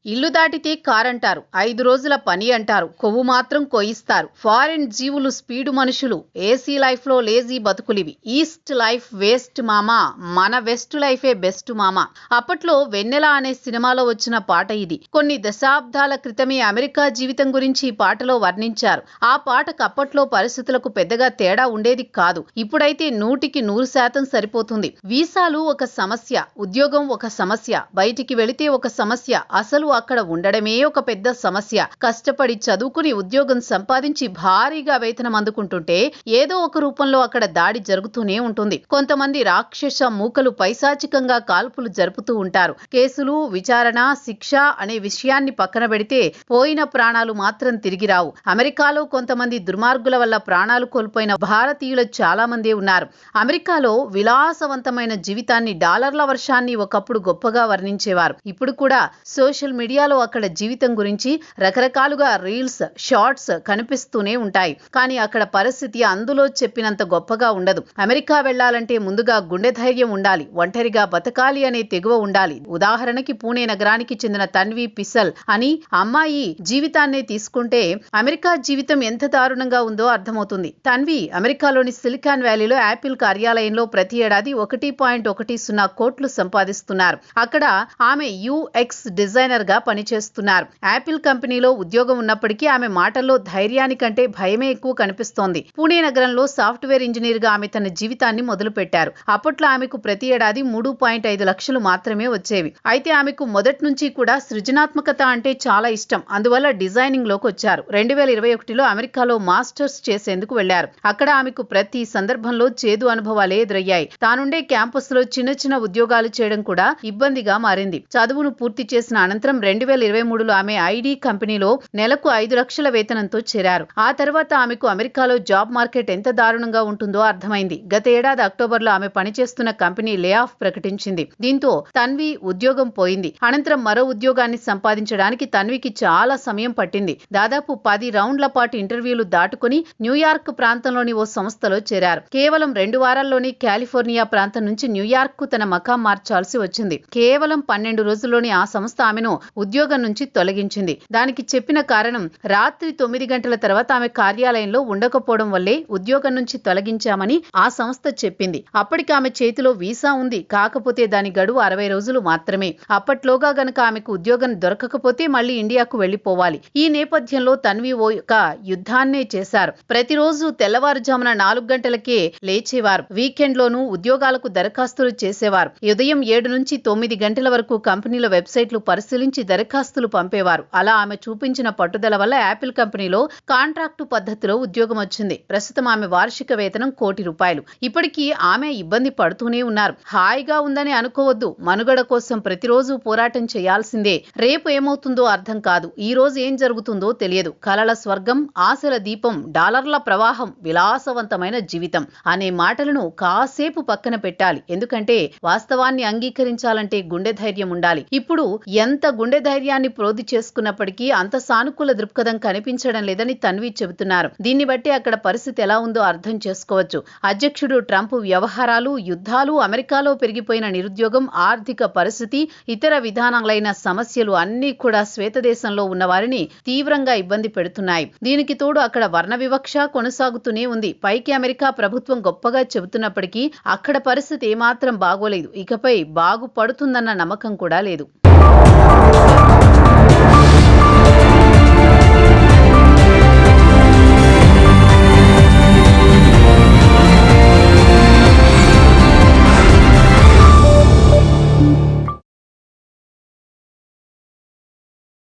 ఇల్లు దాటితే కారంటారు, 5 రోజుల పని అంటారు, కొవ్వు మాత్రం కొయిస్తారు. ఫారిన్ జీవులు స్పీడు మనుషులు, ఏసీ లైఫ్ లో లేజీ బతుకులివి. ఈస్ట్ లైఫ్ వేస్ట్ మామా, మన వెస్ట్ లైఫే బెస్ట్ మామా. అప్పట్లో వెన్నెల అనే సినిమాలో వచ్చిన పాట ఇది. కొన్ని దశాబ్దాల క్రితమే అమెరికా జీవితం గురించి ఈ పాటలో వర్ణించారు. ఆ పాటకు అప్పట్లో పరిస్థితులకు పెద్దగా తేడా ఉండేది కాదు. ఇప్పుడైతే 100% సరిపోతుంది. వీసాలు ఒక సమస్య, ఉద్యోగం ఒక సమస్య, బయటికి వెళితే ఒక సమస్య, అసలు అక్కడ ఉండడమే ఒక పెద్ద సమస్య. కష్టపడి చదువుకుని ఉద్యోగం సంపాదించి భారీగా వేతనం అందుకుంటుంటే ఏదో ఒక రూపంలో అక్కడ దాడి జరుగుతూనే ఉంటుంది. కొంతమంది రాక్షస మూకలు పైశాచికంగా కాల్పులు జరుపుతూ ఉంటారు. కేసులు, విచారణ, శిక్ష అనే విషయాన్ని పక్కన పెడితే పోయిన ప్రాణాలు మాత్రం తిరిగి రావు. అమెరికాలో కొంతమంది దుర్మార్గుల వల్ల ప్రాణాలు కోల్పోయిన భారతీయులు చాలా మంది ఉన్నారు. అమెరికాలో విలాసవంతమైన జీవితాన్ని, డాలర్ల వర్షాన్ని ఒకప్పుడు గొప్పగా వర్ణించేవారు. ఇప్పుడు కూడా సోషల్ మీడియాలో అక్కడ జీవితం గురించి రకరకాలుగా రీల్స్, షార్ట్స్ కనిపిస్తూనే ఉంటాయి. కానీ అక్కడ పరిస్థితి అందులో చెప్పినంత గొప్పగా ఉండదు. అమెరికా వెళ్లాలంటే ముందుగా గుండె ధైర్యం ఉండాలి, ఒంటరిగా బతకాలి అనే తెగువ ఉండాలి. ఉదాహరణకి పూణే నగరానికి చెందిన తన్వి పిసల్ అని అమ్మాయి జీవితాన్నే తీసుకుంటే అమెరికా జీవితం ఎంత దారుణంగా ఉందో అర్థమవుతుంది. తన్వి అమెరికాలోని సిలికాన్ వ్యాలీలో యాపిల్ కార్యాలయంలో ప్రతి ఏడాది 1.10 కోట్లు సంపాదిస్తున్నారు. అక్కడ ఆమె యూఎక్స్ డిజైనర్ గా పనిచేస్తున్నారు. యాపిల్ కంపెనీలో ఉద్యోగం ఉన్నప్పటికీ ఆమె మాటల్లో ధైర్యానికంటే భయమే ఎక్కువ కనిపిస్తోంది. పూణే నగరంలో సాఫ్ట్వేర్ ఇంజనీర్ గా ఆమె తన జీవితాన్ని మొదలు పెట్టారు. అప్పట్లో ఆమెకు ప్రతి ఏడాది 3.5 లక్షలు మాత్రమే వచ్చేవి. అయితే ఆమెకు మొదటి నుంచి కూడా సృజనాత్మకత అంటే చాలా ఇష్టం. అందువల్ల డిజైనింగ్ లోకి వచ్చారు. 2021లో అమెరికాలో మాస్టర్స్ చేసేందుకు వెళ్లారు. అక్కడ ఆమెకు ప్రతి సందర్భంలో చేదు అనుభవాలే ఎదురయ్యాయి. తానుండే క్యాంపస్ లో చిన్న చిన్న ఉద్యోగాలు చేయడం కూడా ఇబ్బందిగా మారింది. చదువును పూర్తి చేసిన అనంతరం 2023లో ఆమె ఐడి కంపెనీలో నెలకు 5 లక్షల వేతనంతో చేరారు. ఆ తర్వాత ఆమెకు అమెరికాలో జాబ్ మార్కెట్ ఎంత దారుణంగా ఉంటుందో అర్థమైంది. గత ఏడాది అక్టోబర్లో ఆమె పనిచేస్తున్న కంపెనీ లే ఆఫ్ ప్రకటించింది. దీంతో తన్వి ఉద్యోగం పోయింది. అనంతరం మరో ఉద్యోగాన్ని సంపాదించడానికి తన్వికి చాలా సమయం పట్టింది. దాదాపు 10 రౌండ్ల పాటు ఇంటర్వ్యూలు దాటుకుని న్యూయార్క్ ప్రాంతంలోని ఓ సంస్థలో చేరారు. కేవలం 2 వారాల్లోని కాలిఫోర్నియా ప్రాంతం నుంచి న్యూయార్క్ కు తన మకాం మార్చాల్సి వచ్చింది. కేవలం 12 రోజుల్లోని ఆ సంస్థ ఆమెను ఉద్యోగం నుంచి తొలగించింది. దానికి చెప్పిన కారణం రాత్రి 9 గంటల తర్వాత ఆమె కార్యాలయంలో ఉండకపోవడం వల్లే ఉద్యోగం నుంచి తొలగించామని ఆ సంస్థ చెప్పింది. అప్పటికి ఆమె చేతిలో వీసా ఉంది. కాకపోతే దాని గడువు 60 రోజులు మాత్రమే. అప్పట్లోగా గనక ఆమెకు ఉద్యోగం దొరకకపోతే మళ్లీ ఇండియాకు వెళ్లిపోవాలి. ఈ నేపథ్యంలో తన్వి ఒక యుద్ధాన్నే చేశారు. ప్రతిరోజు తెల్లవారుజామున 4 గంటలకే లేచేవారు. వీకెండ్ లోనూ ఉద్యోగాలకు దరఖాస్తులు చేసేవారు. ఉదయం 7 నుంచి 9 గంటల వరకు కంపెనీల వెబ్సైట్లు పరిశీలించి దరఖాస్తులు పంపేవారు. అలా ఆమె చూపించిన పట్టుదల వల్ల యాపిల్ కంపెనీలో కాంట్రాక్టు పద్ధతిలో ఉద్యోగం వచ్చింది. ప్రస్తుతం ఆమె వార్షిక వేతనం ₹1 కోటి. ఇప్పటికీ ఆమె ఇబ్బంది పడుతూనే ఉన్నారు. హాయిగా ఉందని అనుకోవద్దు. మనుగడ కోసం ప్రతిరోజు పోరాటం చేయాల్సిందే. రేపు ఏమవుతుందో అర్థం కాదు. ఈ రోజు ఏం జరుగుతుందో తెలియదు. కలల స్వర్గం, ఆశల దీపం, డాలర్ల ప్రవాహం, విలాసవంతమైన జీవితం అనే మాటలను కాసేపు పక్కన పెట్టాలి. ఎందుకంటే వాస్తవాన్ని అంగీకరించాలంటే గుండె ధైర్యం ఉండాలి. ఇప్పుడు ఎంత గుండె ధైర్యాన్ని ప్రోధి చేసుకున్నప్పటికీ అంత సానుకూల దృక్పథం కనిపించడం లేదని తన్వి చెబుతున్నారు. దీన్ని బట్టి అక్కడ పరిస్థితి ఎలా ఉందో అర్థం చేసుకోవచ్చు. అధ్యక్షుడు ట్రంప్ వ్యవహారాలు, యుద్ధాలు, అమెరికాలో పెరిగిపోయిన నిరుద్యోగం, ఆర్థిక పరిస్థితి, ఇతర విధానాలైన సమస్యలు అన్నీ కూడా శ్వేతదేశంలో ఉన్న వారిని తీవ్రంగా ఇబ్బంది పెడుతున్నాయి. దీనికి తోడు అక్కడ వర్ణ వివక్ష కొనసాగుతూనే ఉంది. పైకి అమెరికా ప్రభుత్వం గొప్పగా చెబుతున్నప్పటికీ అక్కడ పరిస్థితి ఏమాత్రం బాగోలేదు. ఇకపై బాగుపడుతుందన్న నమ్మకం కూడా లేదు.